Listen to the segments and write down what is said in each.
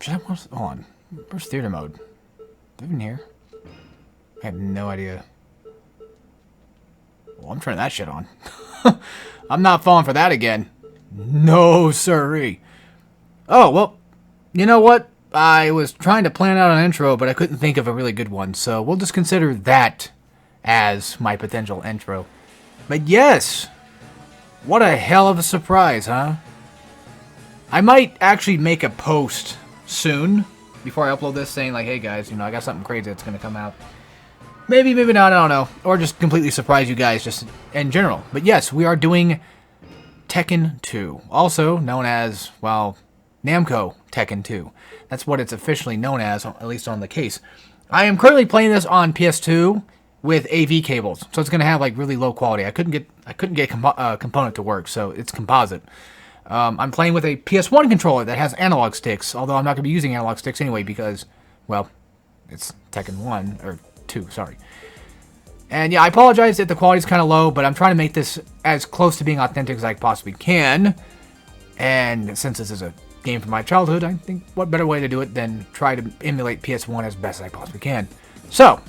Hold on. Where's theater mode? Even here? I have no idea. Well, I'm turning that shit on. I'm not falling for that again. No, sirree. Oh, well, you know what? I was trying to plan out an intro, but I couldn't think of a really good one, so we'll just consider that as my potential intro. But yes! What a hell of a surprise, huh? I might actually make a post soon, before I upload this, saying like, hey guys, you know, I got something crazy that's going to come out. Maybe, maybe not, I don't know. Or just completely surprise you guys, just in general. But yes, we are doing Tekken 2. Also known as, well, Namco Tekken 2. That's what it's officially known as, at least on the case. I am currently playing this on PS2 with AV cables, so it's going to have like really low quality. I couldn't get a component to work, so it's composite. I'm playing with a PS1 controller that has analog sticks, although I'm not going to be using analog sticks anyway because, well, it's Tekken 1, or 2, sorry. And yeah, I apologize if the quality's kind of low, but I'm trying to make this as close to being authentic as I possibly can. And since this is a game from my childhood, I think what better way to do it than try to emulate PS1 as best as I possibly can. So,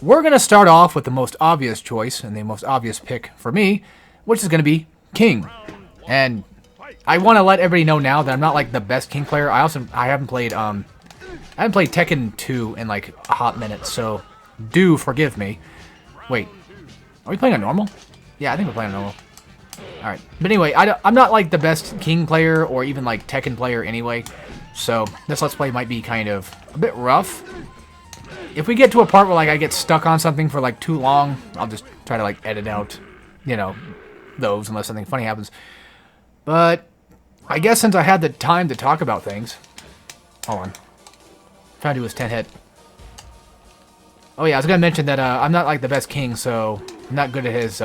we're going to start off with the most obvious choice, and the most obvious pick for me, which is going to be King. And I want to let everybody know now that I'm not like the best King player. I haven't played Tekken 2 in like a hot minute, so do forgive me. Wait, are we playing on normal? Yeah, I think we're playing on normal. Alright, but anyway, I'm not like the best King player or even like Tekken player anyway, so this Let's Play might be kind of a bit rough. If we get to a part where like I get stuck on something for like too long, I'll just try to like edit out, you know, those unless something funny happens. But I guess since I had the time to talk about things, hold on, I'm trying to do his 10 hit. Oh yeah, I was gonna mention that I'm not like the best King, so I'm not good at his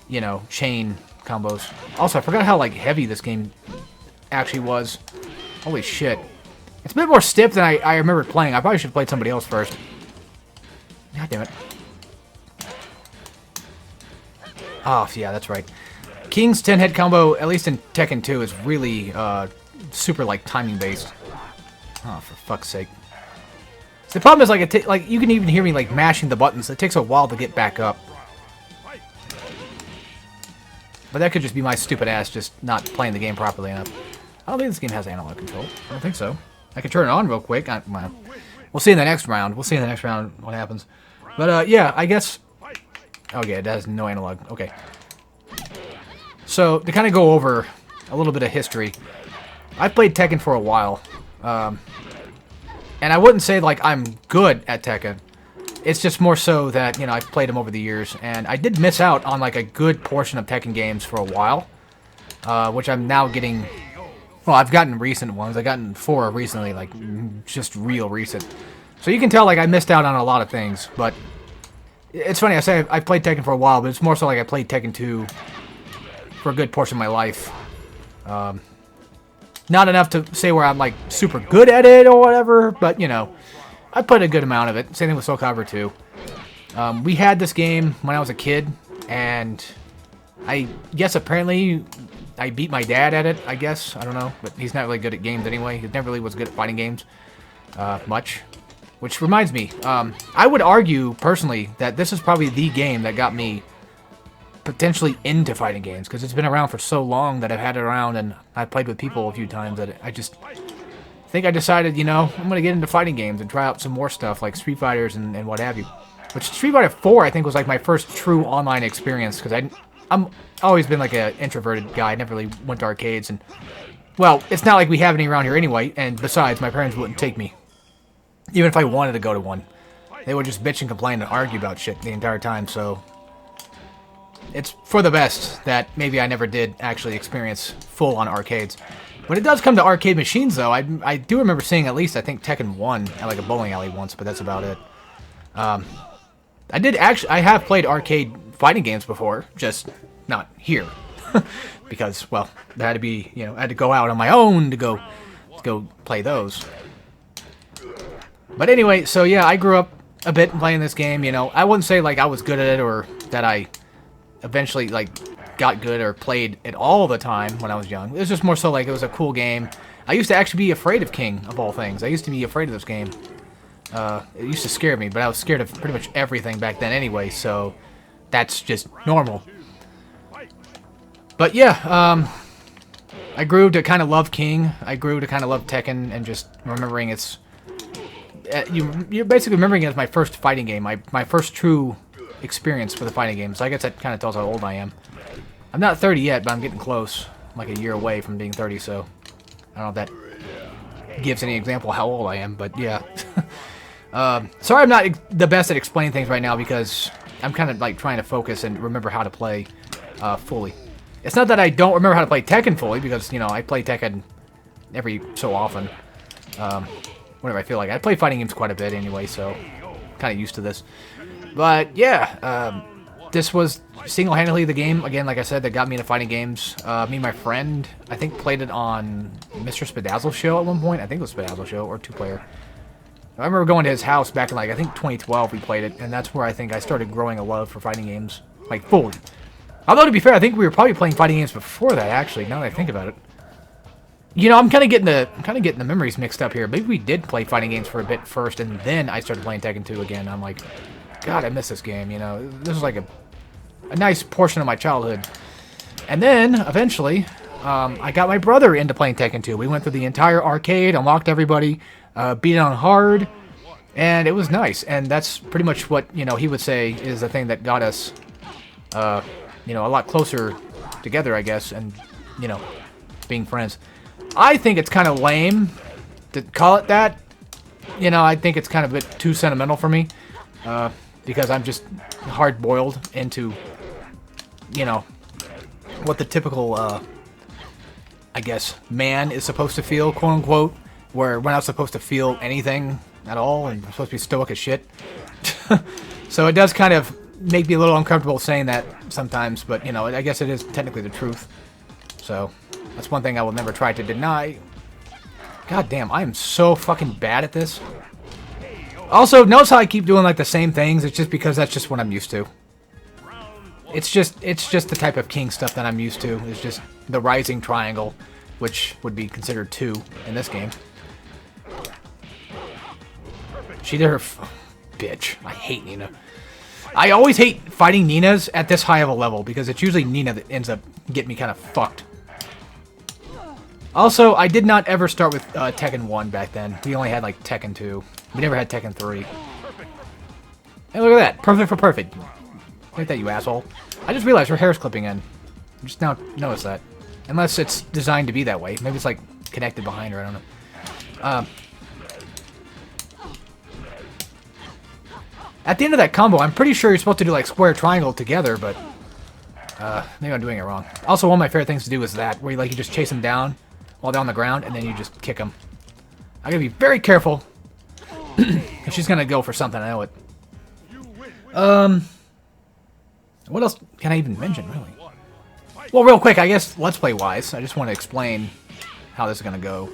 you know, chain combos. Also, I forgot how like heavy this game actually was. Holy shit. It's a bit more stiff than I remember playing. I probably should have played somebody else first. God damn it. Oh, yeah, that's right. King's 10-hit combo, at least in Tekken 2, is really super like timing based. Oh, for fuck's sake. So the problem is like you can even hear me like mashing the buttons. It takes a while to get back up. But that could just be my stupid ass just not playing the game properly enough. I don't think this game has analog control. I don't think so. I can turn it on real quick. Well, we'll see in the next round. We'll see in the next round what happens. But yeah, I guess... Oh yeah, it has no analog. Okay. So, to kind of go over a little bit of history, I've played Tekken for a while. And I wouldn't say like I'm good at Tekken. It's just more so that, you know, I've played them over the years, and I did miss out on, like, a good portion of Tekken games for a while, which I'm now getting... Well, I've gotten recent ones. I've gotten 4 recently, like, just real recent. So you can tell, like, I missed out on a lot of things, but... It's funny, I say I've played Tekken for a while, but it's more so like I played Tekken 2 for a good portion of my life. Not enough to say where I'm, like, super good at it or whatever, but, you know... I played a good amount of it. Same thing with Soul Calibur 2. We had this game when I was a kid, and I guess apparently I beat my dad at it, I guess. I don't know, but he's not really good at games anyway. He never really was good at fighting games much. Which reminds me, I would argue, personally, that this is probably the game that got me potentially into fighting games, because it's been around for so long that I've had it around, and I've played with people a few times that I just... I think I decided, you know, I'm going to get into fighting games and try out some more stuff like Street Fighters and what have you. Which Street Fighter 4, I think, was like my first true online experience, because I'm always been like an introverted guy. I never really went to arcades, and, well, it's not like we have any around here anyway, and besides, my parents wouldn't take me. Even if I wanted to go to one. They would just bitch and complain and argue about shit the entire time, so... It's for the best that maybe I never did actually experience full-on arcades. When it does come to arcade machines, though, I do remember seeing at least, I think, Tekken 1 at like a bowling alley once, but that's about it. I have played arcade fighting games before, just not here. Because, well, there had to be, you know, I had to go out on my own to go play those. But anyway, so yeah, I grew up a bit playing this game, you know. I wouldn't say, like, I was good at it or that I eventually, like, got good or played it all the time when I was young. It was just more so like it was a cool game. I used to actually be afraid of King, of all things. I used to be afraid of this game. It used to scare me, but I was scared of pretty much everything back then anyway, so that's just normal. But yeah, I grew to kind of love King. I grew to kind of love Tekken, and just remembering it's... you're basically remembering it as my first fighting game, my first true experience with a fighting game. So I guess that kind of tells how old I am. I'm not 30 yet, but I'm getting close. I'm like a year away from being 30, so I don't know if that gives any example of how old I am, but yeah. Sorry I'm not the best at explaining things right now because I'm kind of like trying to focus and remember how to play fully. It's not that I don't remember how to play Tekken fully, because, you know, I play Tekken every so often. Whenever I feel like it. I play fighting games quite a bit anyway, so kind of used to this. But yeah, this was single-handedly the game, again, like I said, that got me into fighting games. Me and my friend, I think, played it on Mr. Spadazzle's show at one point. I think it was Spadazzle's show, or two-player. I remember going to his house back in, like, I think 2012 we played it, and that's where I think I started growing a love for fighting games, like, fully. Although, to be fair, I think we were probably playing fighting games before that, actually, now that I think about it. You know, I'm kind of getting the memories mixed up here. Maybe we did play fighting games for a bit first, and then I started playing Tekken 2 again. I'm like, God, I miss this game, you know. This was like a nice portion of my childhood. And then, eventually, I got my brother into playing Tekken 2. We went through the entire arcade, unlocked everybody, beat it on hard, and it was nice. And that's pretty much what, you know, he would say is the thing that got us, you know, a lot closer together, I guess, and, you know, being friends. I think it's kind of lame to call it that. You know, I think it's kind of a bit too sentimental for me, because I'm just hard-boiled into, you know, what the typical, I guess, man is supposed to feel, quote-unquote, where we're not supposed to feel anything at all, and we're supposed to be stoic as shit. So it does kind of make me a little uncomfortable saying that sometimes, but, you know, I guess it is technically the truth. So that's one thing I will never try to deny. God damn, I am so fucking bad at this. Also, notice how I keep doing, like, the same things? It's just because that's just what I'm used to. It's just the type of King stuff that I'm used to. It's just the rising triangle, which would be considered 2 in this game. She did her... bitch. I hate Nina. I always hate fighting Ninas at this high of a level, because it's usually Nina that ends up getting me kind of fucked. Also, I did not ever start with Tekken 1 back then. We only had, like, Tekken 2. We never had Tekken 3. Hey, look at that. Perfect for perfect. Look at that, you asshole. I just realized her hair's clipping in. I just now noticed that. Unless it's designed to be that way. Maybe it's, like, connected behind her. I don't know. At the end of that combo, I'm pretty sure you're supposed to do, like, square triangle together, but... maybe I'm doing it wrong. Also, one of my favorite things to do is that, where you, like, you just chase them down while they're on the ground, and then you just kick them. I gotta be very careful. Because she's gonna go for something, I know it. What else can I even mention, really? Well, real quick, I guess, Let's Play-wise, I just want to explain how this is gonna go.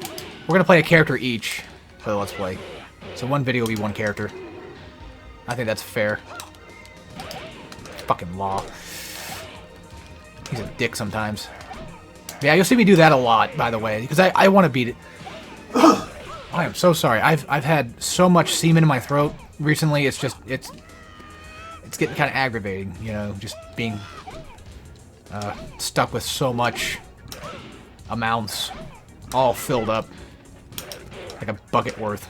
We're gonna play a character each for the Let's Play. So one video will be one character. I think that's fair. Fucking law. He's a dick sometimes. Yeah, you'll see me do that a lot, by the way, because I want to beat it. I am so sorry. I've had so much semen in my throat recently. It's just it's getting kind of aggravating, you know, just being stuck with so much amounts, all filled up like a bucket worth.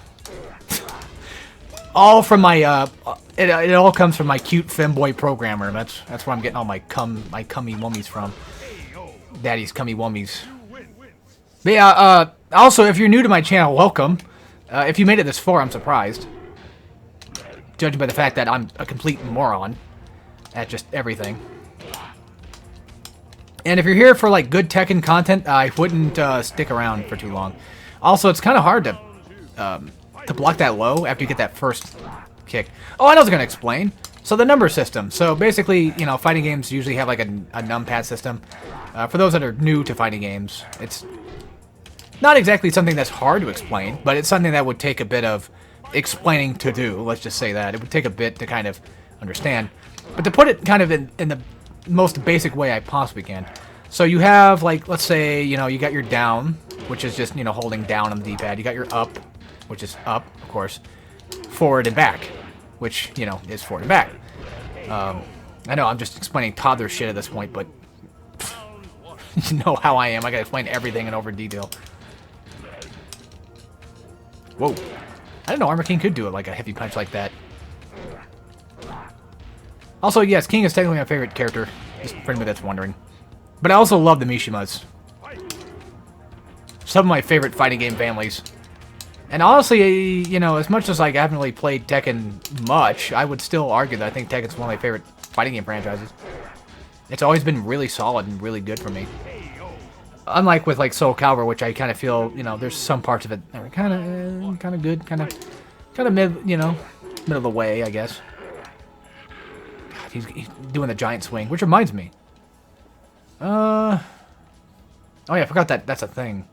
All from my it all comes from my cute femboy programmer. That's where I'm getting all my cummy wummies from. Daddy's cummy wummies. But yeah, also, if you're new to my channel, welcome. If you made it this far, I'm surprised. Judging by the fact that I'm a complete moron at just everything. And if you're here for, like, good Tekken content, I wouldn't stick around for too long. Also, it's kind of hard to block that low after you get that first kick. Oh, I was going to explain. So the number system. So basically, you know, fighting games usually have like a numpad system. For those that are new to fighting games, it's not exactly something that's hard to explain, but it's something that would take a bit of explaining to do. Let's just say that. It would take a bit to kind of understand. But to put it kind of in the most basic way I possibly can. So you have, like, let's say, you got your down, which is just, holding down on the D-pad. You got your up, which is up, of course. Forward and back, which, is forward and back. I know I'm just explaining toddler shit at this point, but you know how I am. I gotta explain everything in over detail. Whoa. I didn't know Armor King could do it like a heavy punch like that. Also, yes, King is technically my favorite character, just for anybody that's wondering. But I also love the Mishimas. Some of my favorite fighting game families. And honestly, as much as I haven't really played Tekken much, I would still argue that I think Tekken's one of my favorite fighting game franchises. It's always been really solid and really good for me. Unlike with like Soul Calibur, which I kind of feel, there's some parts of it that are kind of good, kind of mid, middle of the way, I guess. God, he's doing the giant swing, which reminds me. Oh yeah, I forgot that's a thing.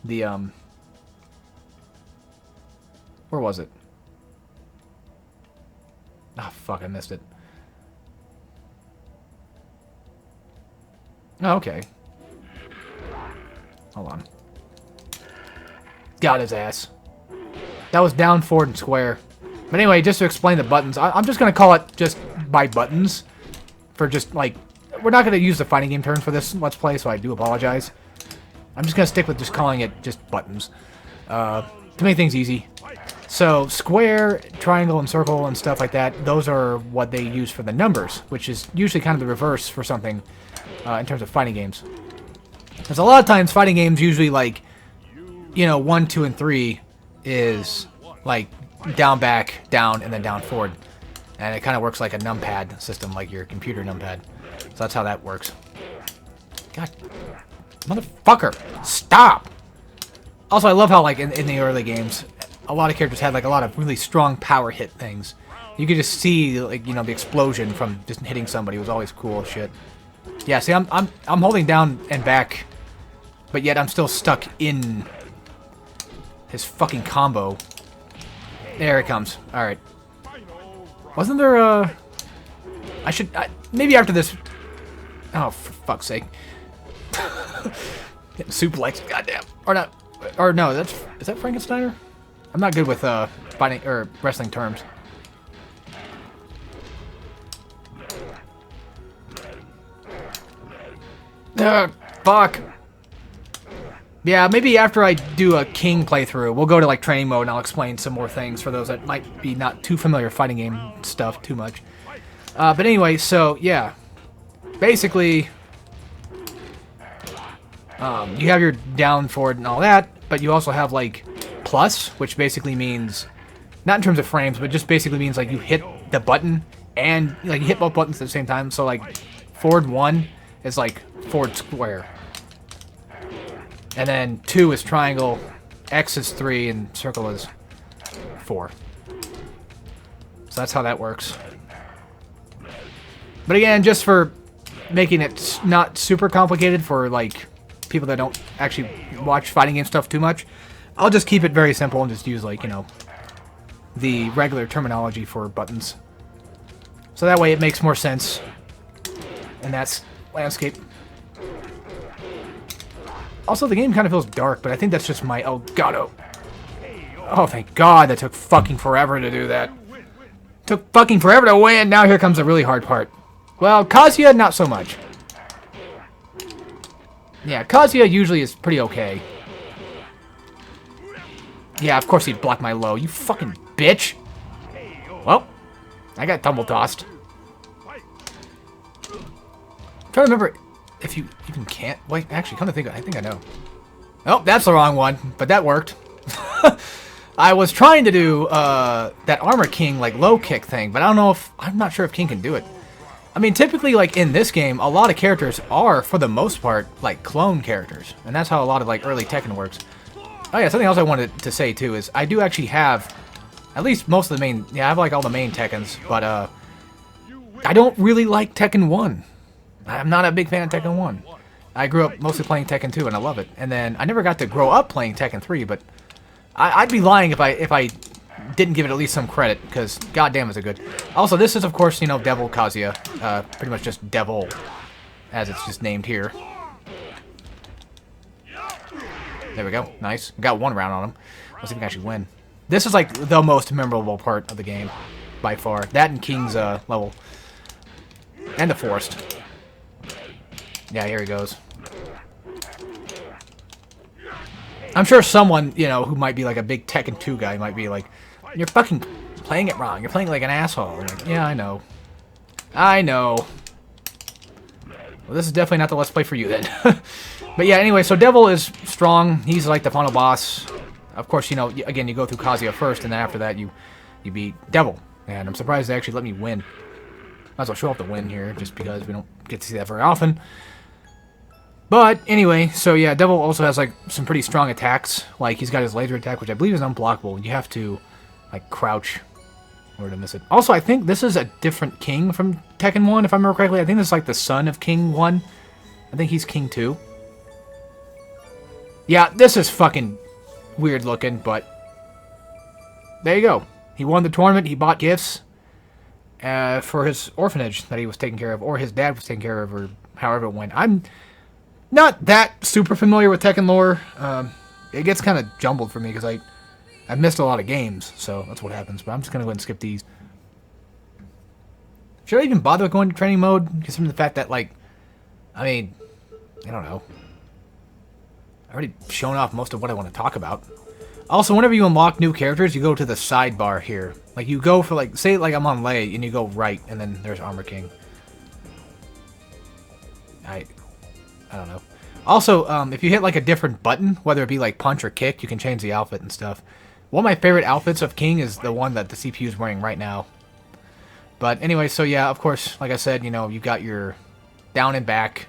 The where was it? Oh fuck, I missed it. Oh, okay. Hold on. Got his ass. That was down, forward, and square. But anyway, just to explain the buttons, I'm just going to call it just by buttons. For just, like, we're not going to use the fighting game terms for this Let's Play, so I do apologize. I'm just going to stick with just calling it just buttons. To make things easy. So, square, triangle, and circle, and stuff like that, those are what they use for the numbers, which is usually kind of the reverse for something in terms of fighting games. Because a lot of times, fighting games usually, like, 1, 2, and 3 is, like, down, back, down, and then down, forward. And it kind of works like a numpad system, like your computer numpad. So that's how that works. God, motherfucker, stop! Also, I love how, like, in the early games, a lot of characters had, like, a lot of really strong power hit things. You could just see, like, the explosion from just hitting somebody. It was always cool as shit. Yeah, see, I'm holding down and back, but yet I'm still stuck in his fucking combo. There it comes. Alright. Wasn't there a... maybe after this... Oh, for fuck's sake. Suplex, goddamn. Or not... Or no, is that Frankensteiner? I'm not good with fighting or wrestling terms. Fuck. Yeah, maybe after I do a King playthrough, we'll go to like training mode and I'll explain some more things for those that might be not too familiar with fighting game stuff too much. But anyway, so yeah. Basically, you have your down, forward, and all that, but you also have like plus, which basically means, not in terms of frames, but just basically means like you hit the button and like you hit both buttons at the same time. So like forward 1 is like forward square. And then 2 is triangle, X is 3, and circle is 4. So that's how that works. But again, just for making it not super complicated for like people that don't actually watch fighting game stuff too much, I'll just keep it very simple and just use like, the regular terminology for buttons. So that way it makes more sense. And that's landscape. Also, the game kind of feels dark, but I think that's just my Elgato. Oh, thank God, that took fucking forever to do that. Took fucking forever to win, now here comes the really hard part. Well, Kazuya, not so much. Yeah, Kazuya usually is pretty okay. Yeah, of course he'd block my low, you fucking bitch. Well, I got tumble tossed. I'm trying to remember if you even can't... Wait, actually, come to think of it, I think I know. Oh, that's the wrong one, but that worked. I was trying to do that Armor King, like, low kick thing, but I don't know if... I'm not sure if King can do it. I mean, typically, like, in this game, a lot of characters are, for the most part, like, clone characters. And that's how a lot of, like, early Tekken works. Oh, yeah, something else I wanted to say, too, is I do actually have... At least most of the main... Yeah, I have, like, all the main Tekkens, but, I don't really like Tekken 1. I'm not a big fan of Tekken 1. I grew up mostly playing Tekken 2, and I love it. And then I never got to grow up playing Tekken 3, but I'd be lying if I didn't give it at least some credit, because goddamn is it good. Also, this is, of course, you know, Devil Kazuya. Pretty much just Devil, as it's just named here. There we go. Nice. We got one round on him. Let's see if we can actually win. This is, like, the most memorable part of the game, by far. That and King's level. And the Forest. Yeah, here he goes. I'm sure someone, you know, who might be like a big Tekken 2 guy might be like, you're fucking playing it wrong. You're playing like an asshole. Like, yeah, I know. I know. Well, this is definitely not the Let's Play for you then. But yeah, anyway, so Devil is strong. He's like the final boss. Of course, you know, again, you go through Kazuya first, and then after that, you beat Devil. And I'm surprised they actually let me win. Might as well show off the win here, just because we don't get to see that very often. But, anyway, so yeah, Devil also has, like, some pretty strong attacks. Like, he's got his laser attack, which I believe is unblockable. You have to, like, crouch in order to miss it. Also, I think this is a different King from Tekken 1, if I remember correctly. I think this is, like, the son of King 1. I think he's King 2. Yeah, this is fucking weird looking, but there you go. He won the tournament. He bought gifts for his orphanage that he was taking care of, or his dad was taking care of, or however it went. I'm not that super familiar with Tekken lore. It gets kind of jumbled for me because I've missed a lot of games, so that's what happens. But I'm just going to go ahead and skip these. Should I even bother with going to training mode? Considering the fact that, like, I mean, I don't know. I've already shown off most of what I want to talk about. Also, whenever you unlock new characters, you go to the sidebar here. Like, you go for, like, say, like, I'm on Lei, and you go right, and then there's Armor King. I don't know. Also, if you hit, like, a different button, whether it be, like, punch or kick, you can change the outfit and stuff. One of my favorite outfits of King is the one that the CPU is wearing right now. But anyway, so yeah, of course, like I said, you know, you got your down and back,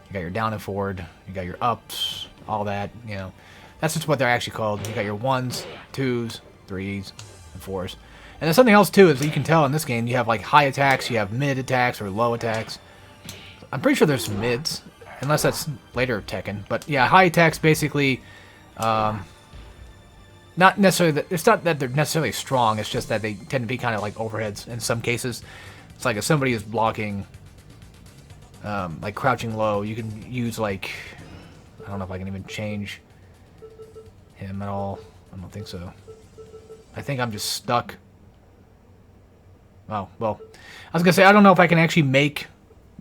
you got your down and forward, you got your ups, all that, you know. That's just what they're actually called. You got your 1s, 2s, 3s, and 4s. And there's something else, too, as you can tell in this game. You have, like, high attacks, you have mid attacks, or low attacks. I'm pretty sure there's mids, unless that's later Tekken. But, yeah, high attacks basically, not necessarily, it's not that they're necessarily strong, it's just that they tend to be kind of like overheads in some cases. It's like if somebody is blocking, like crouching low, you can use, like, I don't know if I can even change him at all. I don't think so. I think I'm just stuck. Oh, well. I was going to say, I don't know if I can actually make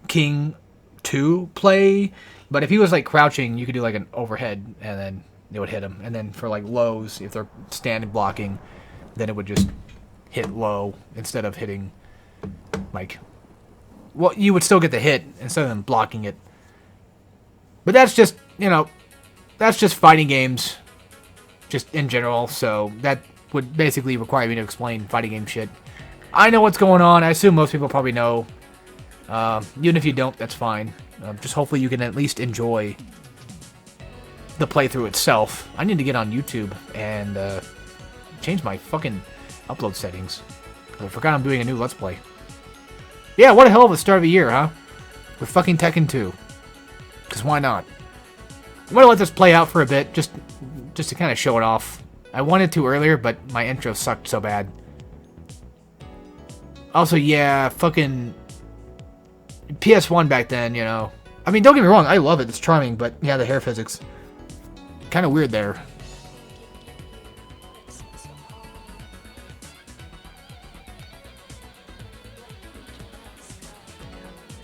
King 2 play, but if he was, like, crouching, you could do, like, an overhead, and then it would hit him. And then for, like, lows, if they're standing blocking, then it would just hit low instead of hitting, like... Well, you would still get the hit instead of them blocking it. But that's just, you know, that's just fighting games, just in general, so that would basically require me to explain fighting game shit. I know what's going on. I assume most people probably know. Even if you don't, that's fine. Just hopefully you can at least enjoy the playthrough itself. I need to get on YouTube and change my fucking upload settings. I forgot I'm doing a new Let's Play. Yeah, what a hell of a start of a year, huh? With fucking Tekken 2. Because why not? I'm going to let this play out for a bit, just to kind of show it off. I wanted to earlier, but my intro sucked so bad. Also, yeah, fucking PS1 back then, you know. I mean, don't get me wrong, I love it, it's charming, but yeah, the hair physics. Kind of weird there.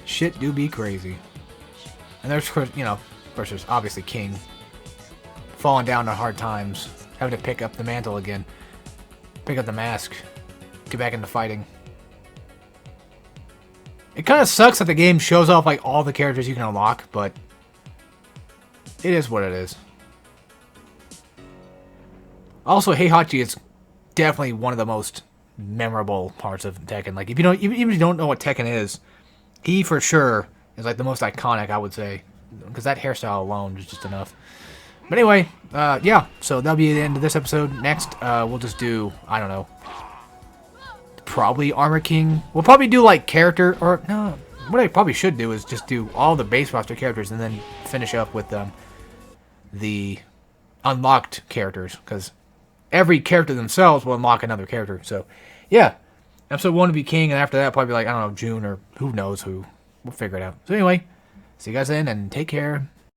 Shit do be crazy. And there's, you know, of course there's obviously King. Falling down on hard times. Having to pick up the mantle again. Pick up the mask. Get back into fighting. It kind of sucks that the game shows off like all the characters you can unlock, but it is what it is. Also, Heihachi is definitely one of the most memorable parts of Tekken. Like, if you don't, even if you don't know what Tekken is, he for sure is like the most iconic, I would say, because that hairstyle alone is just enough. But anyway, yeah, so that'll be the end of this episode. Next, we'll just do, I don't know, probably Armor King. We'll probably do like character, or no, what I probably should do is just do all the base roster characters and then finish up with the unlocked characters, because every character themselves will unlock another character. So, yeah. Episode 1 to be king, and after that, probably like, I don't know, June or who knows who. We'll figure it out. So anyway, see you guys then, and take care.